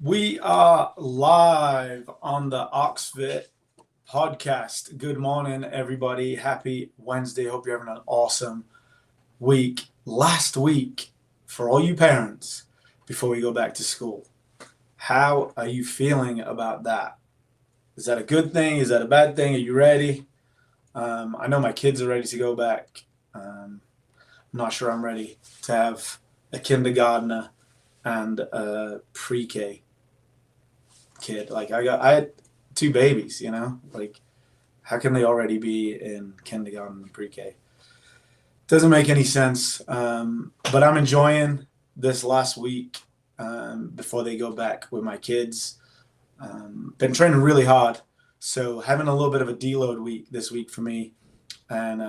We are live on the OxFit podcast. Good morning, everybody. Happy Wednesday. Hope you're having an awesome week. Last week, for all you parents, before we go back to school, how are you feeling about that? Is that a good thing? Is that a bad thing? Are you ready? I know my kids are ready to go back. I'm not sure I'm ready to have a kindergartner and a pre-K kid. Like I had two babies, like how can they already be in kindergarten and pre-K? Doesn't make any sense. But I'm enjoying this last week before they go back with my kids. Been training really hard, so having a little bit of a deload week this week for me, and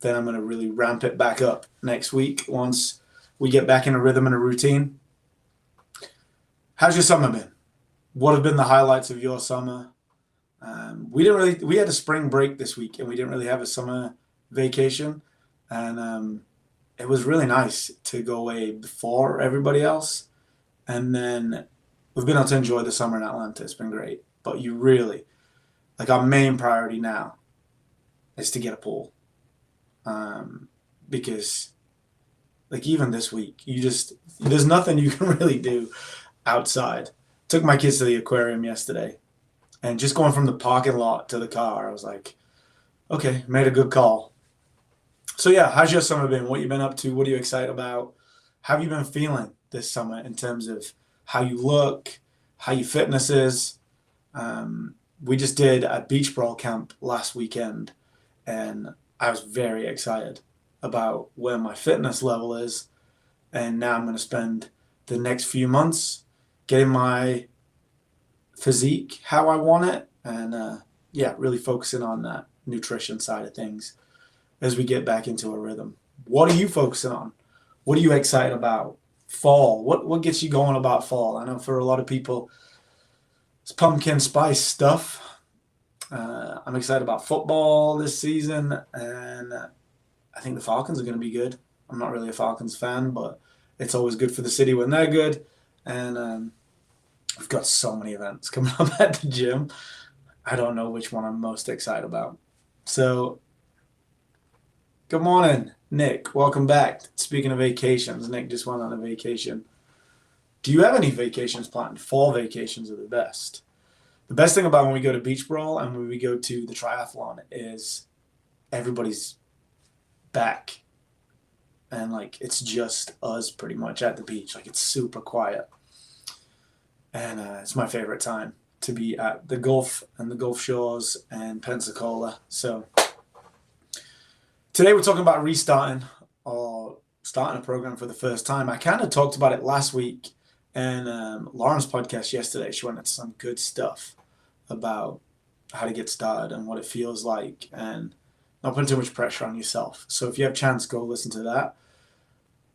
then I'm going to really ramp it back up next week once we get back in a rhythm and a routine. How's your summer been? What have been the highlights of your summer? We had a spring break this week, and we didn't really have a summer vacation, and it was really nice to go away before everybody else, and then we've been able to enjoy the summer in Atlanta. It's been great, but our main priority now is to get a pool, because even this week, there's nothing you can really do outside. Took my kids to the aquarium yesterday, and just going from the parking lot to the car, I was like, okay, made a good call. So yeah, how's your summer been? What you been up to? What are you excited about? How have you been feeling this summer in terms of how you look, how your fitness is? We just did a beach brawl camp last weekend, and I was very excited about where my fitness level is, and now I'm going to spend the next few months getting my physique how I want it, and really focusing on that nutrition side of things as we get back into a rhythm. What are you focusing on? What are you excited about? Fall. What gets you going about fall? I know for a lot of people, it's pumpkin spice stuff. I'm excited about football this season, and I think the Falcons are going to be good. I'm not really a Falcons fan, but it's always good for the city when they're good. And we've got so many events coming up at the gym. I don't know which one I'm most excited about. So, good morning, Nick. Welcome back. Speaking of vacations, Nick just went on a vacation. Do you have any vacations planned? Fall vacations are the best. The best thing about when we go to Beach Brawl and when we go to the triathlon is everybody's back. And it's just us pretty much at the beach. It's super quiet. And it's my favorite time to be at the Gulf and the Gulf Shores and Pensacola. So today we're talking about restarting or starting a program for the first time. I kind of talked about it last week and Lauren's podcast yesterday. She went into some good stuff about how to get started and what it feels like and not putting too much pressure on yourself. So if you have a chance, go listen to that.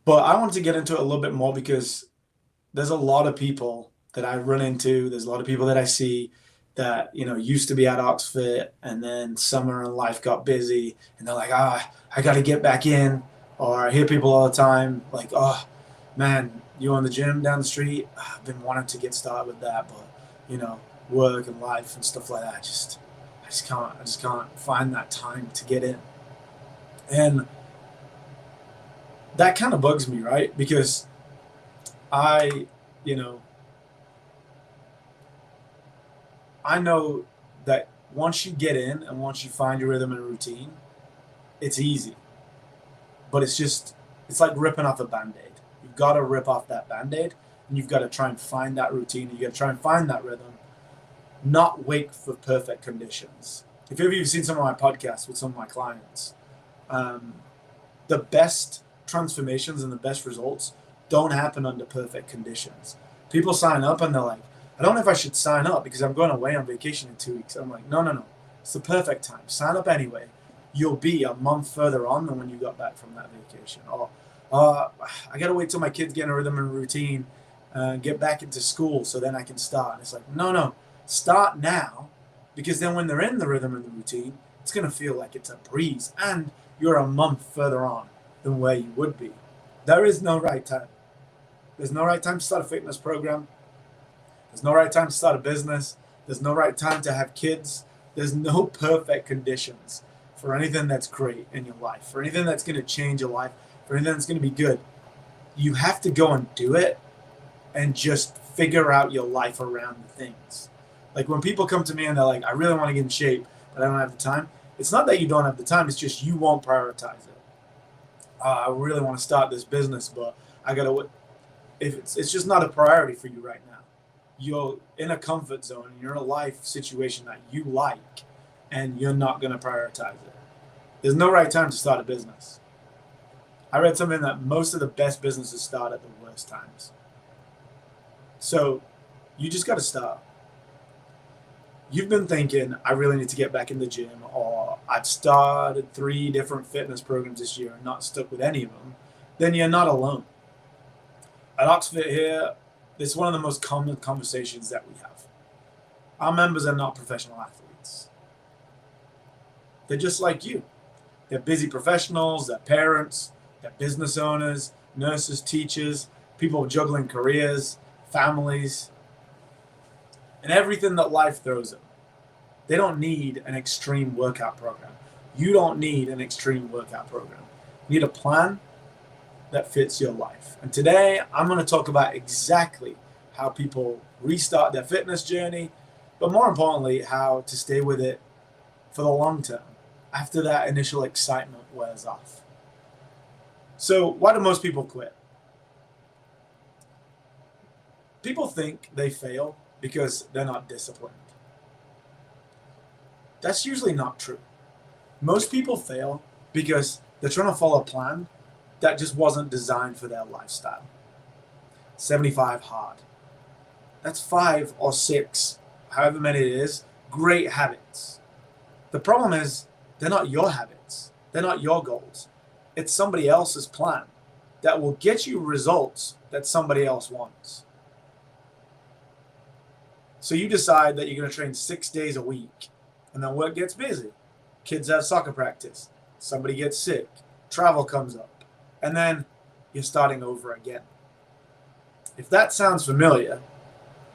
But I wanted to get into it a little bit more because there's a lot of people that I run into. There's a lot of people that I see that, used to be at OxFit, and then summer and life got busy, and they're like, I got to get back in. Or I hear people all the time like, oh, man, you on the gym down the street? I've been wanting to get started with that, but, work and life and stuff like that, I just can't find that time to get in. And that kind of bugs me, right? Because I know that once you get in and once you find your rhythm and routine, it's easy. But it's like ripping off a Band-Aid. You've got to rip off that Band-Aid, and you've got to try and find that routine. You've got to try and find that rhythm, not wait for perfect conditions. If you've seen some of my podcasts with some of my clients, the best transformations and the best results don't happen under perfect conditions. People sign up and they're like, I don't know if I should sign up because I'm going away on vacation in 2 weeks. I'm like, no. It's the perfect time. Sign up anyway. You'll be a month further on than when you got back from that vacation. Or I got to wait till my kids get in a rhythm and routine and get back into school so then I can start. And it's like, no. Start now, because then when they're in the rhythm and the routine, it's going to feel like it's a breeze and you're a month further on than where you would be. There is no right time. There's no right time to start a fitness program. There's no right time to start a business. There's no right time to have kids. There's no perfect conditions for anything that's great in your life, for anything that's going to change your life, for anything that's going to be good. You have to go and do it and just figure out your life around the things. Like when people come to me and they're like, I really want to get in shape, but I don't have the time. It's not that you don't have the time. It's just you won't prioritize it. I really want to start this business, but I got to, if it's just not a priority for you right now. You're in a comfort zone and you're in a life situation that you like and you're not going to prioritize it. There's no right time to start a business. I read something that most of the best businesses start at the worst times. So you just got to start. You've been thinking, I really need to get back in the gym, or I've started 3 different fitness programs this year and not stuck with any of them, then you're not alone. At OxFit here, this is one of the most common conversations that we have. Our members are not professional athletes. They're just like you. They're busy professionals, they're parents, they're business owners, nurses, teachers, people juggling careers, families, and everything that life throws them. They don't need an extreme workout program. You don't need an extreme workout program. You need a plan that fits your life. And today I'm going to talk about exactly how people restart their fitness journey, but more importantly, how to stay with it for the long term after that initial excitement wears off. So why do most people quit? People think they fail because they're not disciplined. That's usually not true. Most people fail because they're trying to follow a plan that just wasn't designed for their lifestyle. 75 hard. That's 5 or 6, however many it is, great habits. The problem is they're not your habits. They're not your goals. It's somebody else's plan that will get you results that somebody else wants. So you decide that you're going to train 6 days a week, and then work gets busy. Kids have soccer practice. Somebody gets sick. Travel comes up. And then you're starting over again. If that sounds familiar,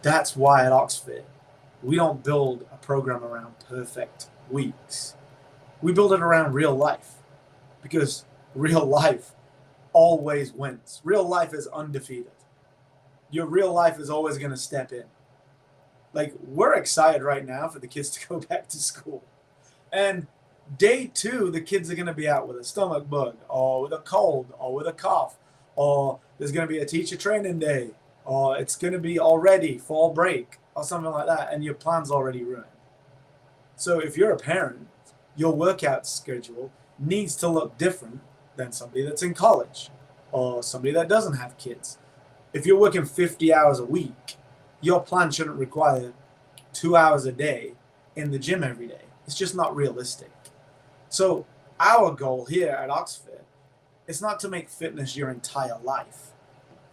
that's why at OxFit, we don't build a program around perfect weeks. We build it around real life, because real life always wins. Real life is undefeated. Your real life is always going to step in. Like, we're excited right now for the kids to go back to school. And day 2, the kids are going to be out with a stomach bug, or with a cold, or with a cough, or there's going to be a teacher training day, or it's going to be already fall break, or something like that, and your plan's already ruined. So if you're a parent, your workout schedule needs to look different than somebody that's in college, or somebody that doesn't have kids. If you're working 50 hours a week, your plan shouldn't require 2 hours a day in the gym every day. It's just not realistic. So our goal here at OxFit is not to make fitness your entire life.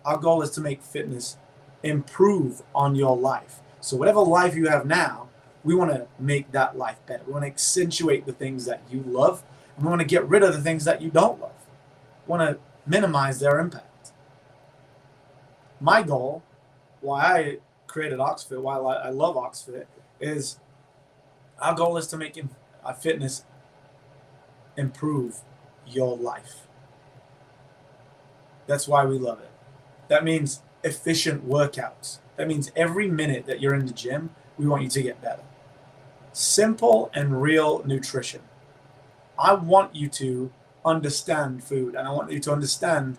Our goal is to make fitness improve on your life. So whatever life you have now, we want to make that life better. We want to accentuate the things that you love, and we want to get rid of the things that you don't love. We want to minimize their impact. My goal, why I created OxFit, why I love OxFit, is our goal is to make fitness improve your life. That's why we love it. That means efficient workouts. That means every minute that you're in the gym, we want you to get better. Simple and real nutrition. I want you to understand food, and I want you to understand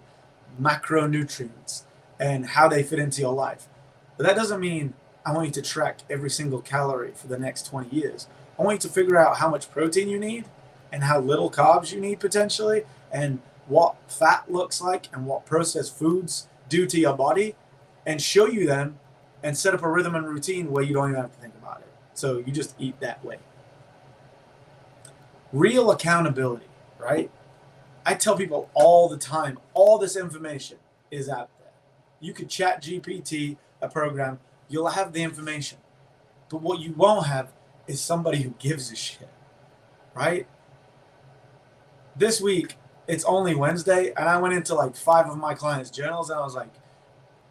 macronutrients and how they fit into your life. But that doesn't mean I want you to track every single calorie for the next 20 years. I want you to figure out how much protein you need and how little carbs you need potentially, and what fat looks like and what processed foods do to your body, and show you them and set up a rhythm and routine where you don't even have to think about it. So you just eat that way. Real accountability, right? I tell people all the time, all this information is out there. You could chat GPT a program, you'll have the information. But what you won't have is somebody who gives a shit, right? This week, it's only Wednesday, and I went into like 5 of my clients' journals, and I was like,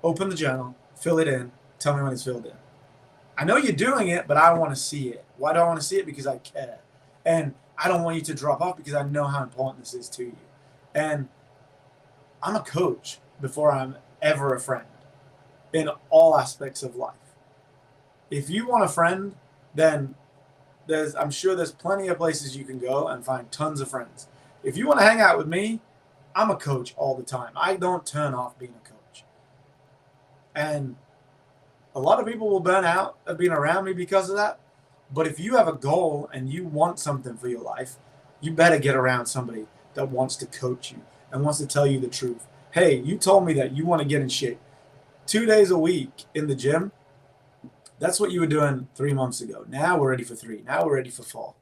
open the journal, fill it in, Tell me when it's filled in. I know you're doing it, but I want to see it. Why do I want to see it? Because I care. And I don't want you to drop off because I know how important this is to you. And I'm a coach before I'm ever a friend in all aspects of life. If you want a friend, then I'm sure there's plenty of places you can go and find tons of friends. If you want to hang out with me, I'm a coach all the time. I don't turn off being a coach. And a lot of people will burn out of being around me because of that. But if you have a goal and you want something for your life, you better get around somebody that wants to coach you and wants to tell you the truth. Hey, you told me that you want to get in shape 2 days a week in the gym. That's what you were doing 3 months ago. Now we're ready for 3. Now we're ready for 4.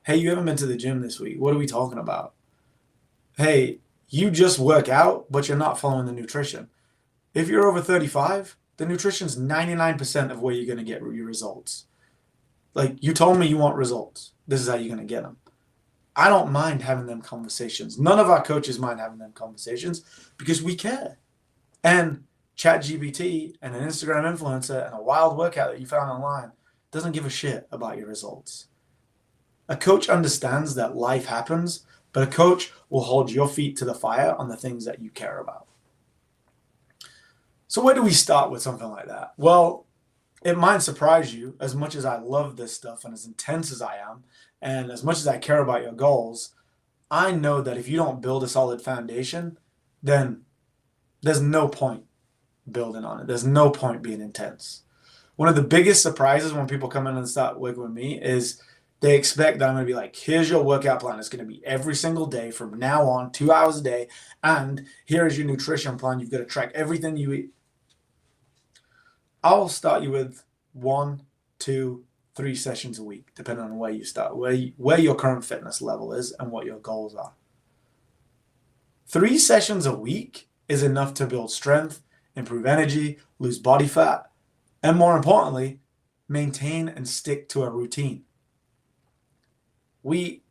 Hey, you haven't been to the gym this week. What are we talking about? Hey, you just work out, but you're not following the nutrition. If you're over 35, the nutrition's 99% of where you're going to get your results. Like, you told me you want results. This is how you're going to get them. I don't mind having them conversations. None of our coaches mind having them conversations because we care. And ChatGPT and an Instagram influencer and a wild workout that you found online doesn't give a shit about your results. A coach understands that life happens, but a coach will hold your feet to the fire on the things that you care about. So where do we start with something like that? Well, it might surprise you. As much as I love this stuff and as intense as I am, and as much as I care about your goals, I know that if you don't build a solid foundation, then there's no point building on it. There's no point being intense. One of the biggest surprises when people come in and start working with me is they expect that I'm going to be like, here's your workout plan. It's going to be every single day from now on, 2 hours a day. And here is your nutrition plan. You've got to track everything you eat. I'll start you with 1, 2, 3 sessions a week, depending on where you start, where your current fitness level is and what your goals are. 3 sessions a week is enough to build strength, improve energy, lose body fat, and more importantly, maintain and stick to a routine. We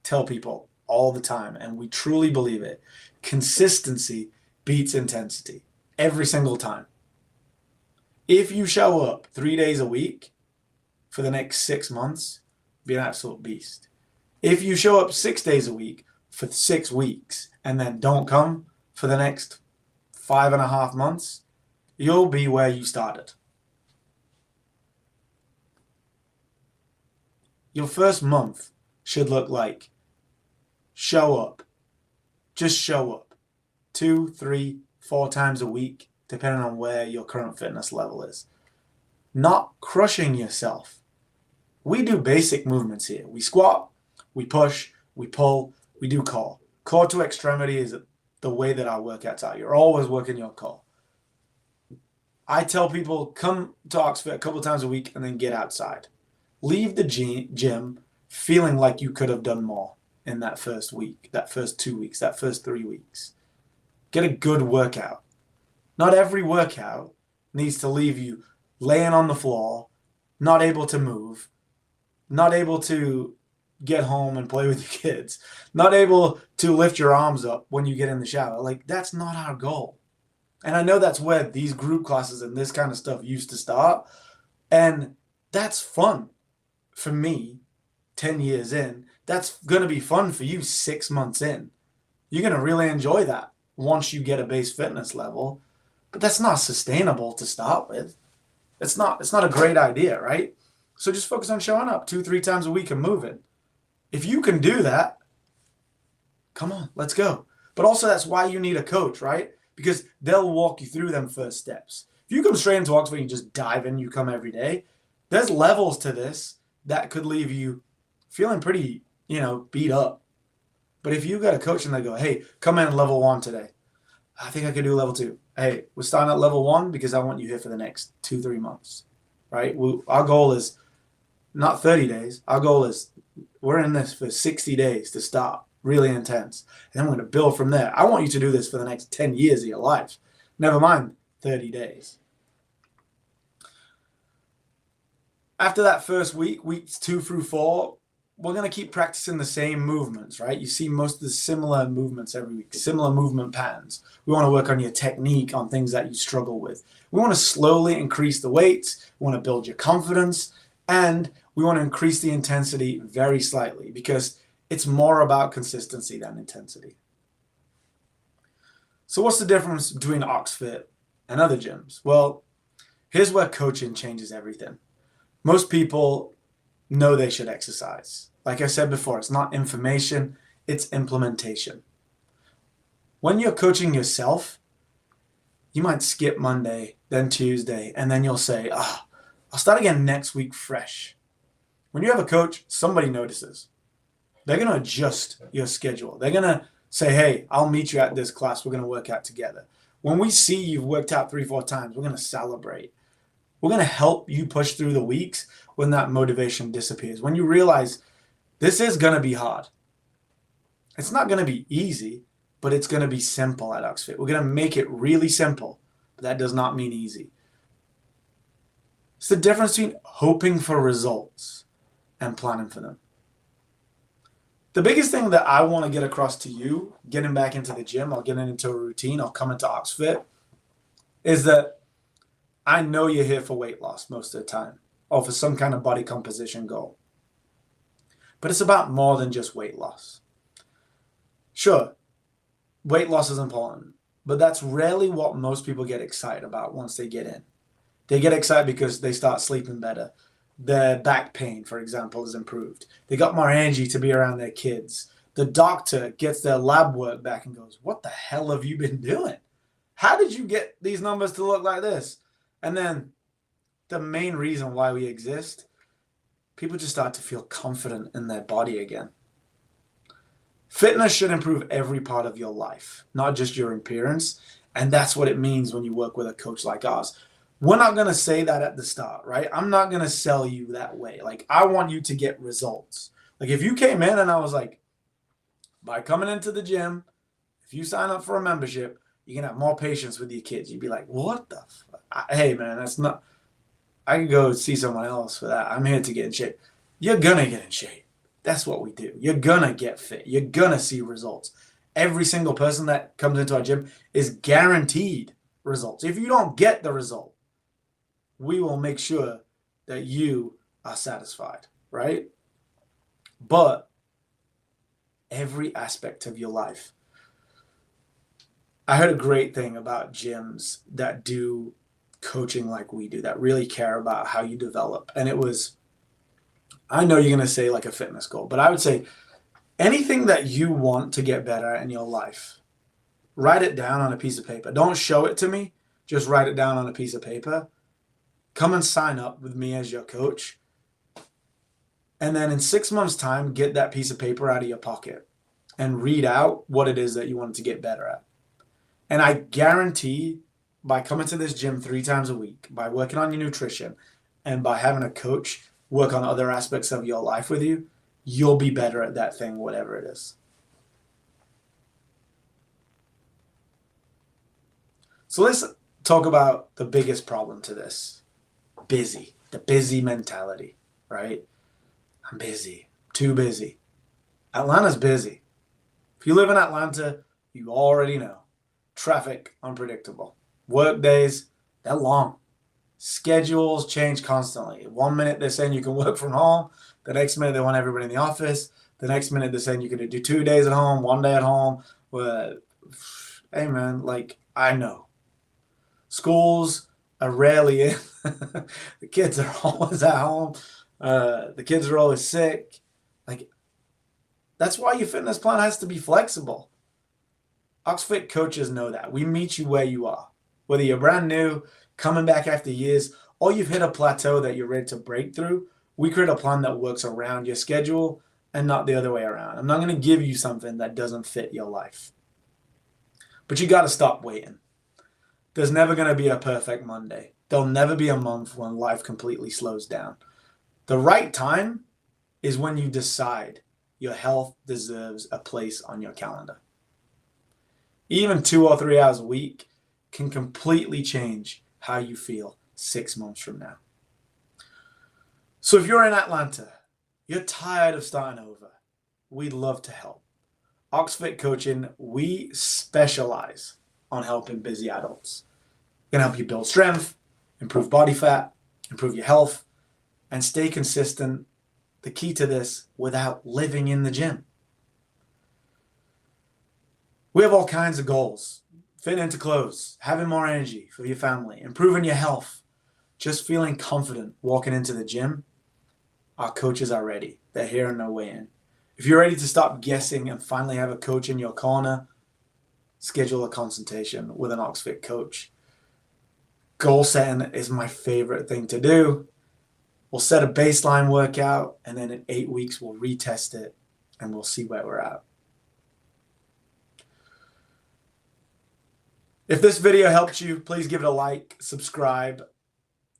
tell people all the time, and we truly believe it, consistency beats intensity every single time. If you show up 3 days a week for the next 6 months, be an absolute beast. If you show up 6 days a week for 6 weeks and then don't come for the next 5.5 months, you'll be where you started. Your first month should look like show up. Just show up 2, 3, 4 times a week, depending on where your current fitness level is. Not crushing yourself. We do basic movements here. We squat, we push, we pull, we do core. Core to extremity is the way that our workouts are. You're always working your core. I tell people, come to OxFit a couple times a week and then get outside. Leave the gym feeling like you could have done more in that first week, that first 2 weeks, that first 3 weeks. Get a good workout. Not every workout needs to leave you laying on the floor, not able to move, not able to get home and play with your kids, not able to lift your arms up when you get in the shower. Like, that's not our goal. And I know that's where these group classes and this kind of stuff used to start. And that's fun for me 10 years in. That's going to be fun for you 6 months in. You're going to really enjoy that once you get a base fitness level. But that's not sustainable to start with. It's not a great idea, right? So just focus on showing up 2, 3 times a week and moving. If you can do that, come on, let's go. But also that's why you need a coach, right? Because they'll walk you through them first steps. If you come straight into OxFit and you just dive in, you come every day, there's levels to this that could leave you feeling pretty, beat up. But if you got a coach and they go, hey, come in level 1 today. I think I could do level 2. Hey, we're starting at level 1 because I want you here for the next 2, 3 months, right? Our goal is not 30 days. Our goal is we're in this for 60 days to start, really intense. And then we're going to build from there. I want you to do this for the next 10 years of your life. Never mind 30 days. After that first week, weeks 2 through 4, we're going to keep practicing the same movements, right? You see most of the similar movements every week, similar movement patterns. We want to work on your technique, on things that you struggle with. We want to slowly increase the weights. We want to build your confidence, and we want to increase the intensity very slightly because it's more about consistency than intensity. So what's the difference between OxFit and other gyms? Well, here's where coaching changes everything. Most people know they should exercise. Like I said before, it's not information, it's implementation. When you're coaching yourself, you might skip Monday, then Tuesday, and then you'll say, I'll start again next week fresh. When you have a coach, somebody notices. They're going to adjust your schedule. They're going to say, hey, I'll meet you at this class. We're going to work out together. When we see you've worked out 3-4 times, we're going to celebrate. We're going to help you push through the weeks when that motivation disappears. When you realize this is going to be hard. It's not going to be easy, but it's going to be simple at OxFit. We're going to make it really simple, but that does not mean easy. It's the difference between hoping for results and planning for them. The biggest thing that I want to get across to you, getting back into the gym or getting into a routine or coming to OxFit, is that I know you're here for weight loss most of the time or for some kind of body composition goal. But it's about more than just weight loss. Sure, weight loss is important, but that's rarely what most people get excited about once they get in. They get excited because they start sleeping better. Their back pain, for example, is improved. They got more energy to be around their kids. The doctor gets their lab work back and goes, what the hell have you been doing? How did you get these numbers to look like this? And then the main reason why we exist, people just start to feel confident in their body again. Fitness should improve every part of your life, not just your appearance. And that's what it means when you work with a coach like ours. We're not going to say that at the start, right? I'm not going to sell you that way. Like, I want you to get results. Like, if you came in and I was like, by coming into the gym, if you sign up for a membership, you can have more patience with your kids. You'd be like, what the fuck? Hey, man, that's not, I can go see someone else for that. I'm here to get in shape. You're going to get in shape. That's what we do. You're going to get fit. You're going to see results. Every single person that comes into our gym is guaranteed results. If you don't get the result, we will make sure that you are satisfied, right? But every aspect of your life. I heard a great thing about gyms that do coaching like we do, that really care about how you develop. And it was, I know you're going to say like a fitness goal, but I would say anything that you want to get better in your life, write it down on a piece of paper. Don't show it to me. Just write it down on a piece of paper. Come and sign up with me as your coach. And then in 6 months' time, get that piece of paper out of your pocket and read out what it is that you want to get better at. And I guarantee by coming to this gym 3 times a week, by working on your nutrition, and by having a coach work on other aspects of your life with you, you'll be better at that thing, whatever it is. So let's talk about the biggest problem to this. Busy. The busy mentality, right? I'm busy. Too busy. Atlanta's busy. If you live in Atlanta, you already know. Traffic, unpredictable. Work days, they're long. Schedules change constantly. 1 minute they're saying you can work from home. The next minute they want everybody in the office. The next minute they're saying you can do 2 days at home, 1 day at home. Well, hey man, like, I know. Schools are rarely in. The kids are always at home. The kids are always sick. Like, that's why your fitness plan has to be flexible. OxFit coaches know that. We meet you where you are. Whether you're brand new, coming back after years, or you've hit a plateau that you're ready to break through, we create a plan that works around your schedule and not the other way around. I'm not going to give you something that doesn't fit your life. But you got to stop waiting. There's never going to be a perfect Monday. There'll never be a month when life completely slows down. The right time is when you decide your health deserves a place on your calendar. Even 2 or 3 hours a week can completely change how you feel 6 months from now. So if you're in Atlanta, you're tired of starting over, we'd love to help. OxFit Coaching, we specialize on helping busy adults. We're going to help you build strength, improve body fat, improve your health, and stay consistent. The key to this, without living in the gym. We have all kinds of goals. Fitting into clothes, having more energy for your family, improving your health, just feeling confident walking into the gym. Our coaches are ready. They're here on their way in. If you're ready to stop guessing and finally have a coach in your corner, schedule a consultation with an OxFit coach. Goal setting is my favorite thing to do. We'll set a baseline workout, and then in 8 weeks, we'll retest it, and we'll see where we're at. If this video helped you, please give it a like, subscribe,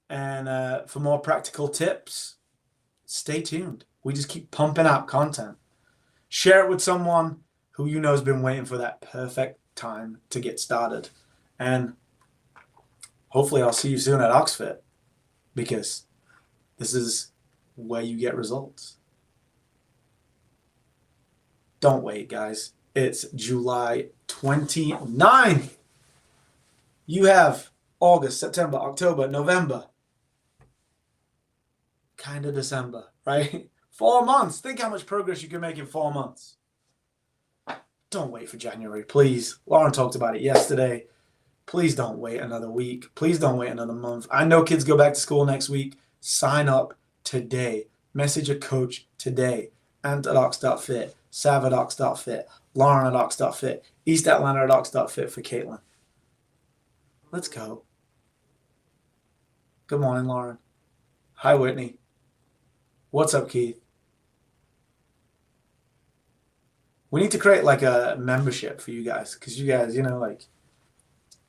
and for more practical tips, stay tuned. We just keep pumping out content. Share it with someone who you know has been waiting for that perfect time to get started. And hopefully I'll see you soon at OxFit, because this is where you get results. Don't wait, guys. It's July 29th. You have August, September, October, November, kind of December, right? 4 months. Think how much progress you can make in 4 months. Don't wait for January, please. Lauren talked about it yesterday. Please don't wait another week. Please don't wait another month. I know kids go back to school next week. Sign up today. Message a coach today. Ant at Ox.fit, Sav at Ox.fit, Lauren at Ox.fit, East Atlanta at Ox.fit for Caitlin. Let's go. Good morning, Lauren. Hi, Whitney. What's up, Keith? We need to create like a membership for you guys, because you guys, like,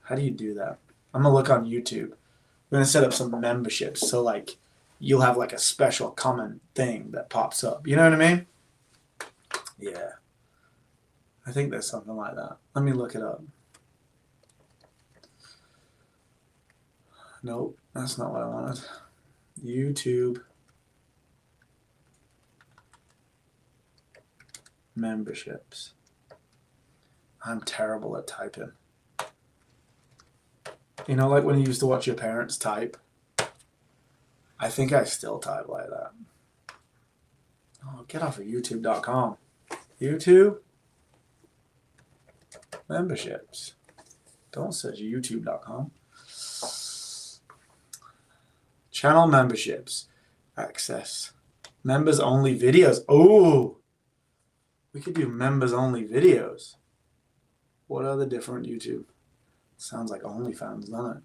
how do you do that? I'm going to look on YouTube. We're going to set up some memberships, so like you'll have like a special comment thing that pops up. You know what I mean? Yeah. I think there's something like that. Let me look it up. Nope, that's not what I wanted. YouTube memberships. I'm terrible at typing. You know, like when you used to watch your parents type? I think I still type like that. Oh, get off of YouTube.com. YouTube memberships. Don't search YouTube.com. Channel memberships. Access. Members only videos. Oh, we could do members only videos. What are the different YouTube? Sounds like OnlyFans, doesn't it?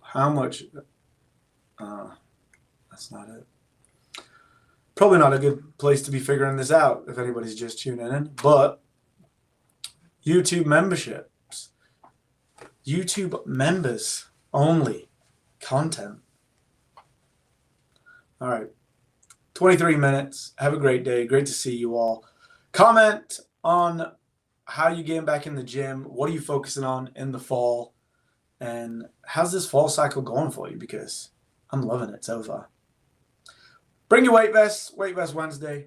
How much? That's not it. Probably not a good place to be figuring this out if anybody's just tuning in. But YouTube memberships. YouTube members only content. All right. 23 minutes. Have a great day. Great to see you all. Comment on how you getting back in the gym. What are you focusing on in the fall? And how's this fall cycle going for you? Because I'm loving it so far. Bring your weight vest. Weight vest Wednesday.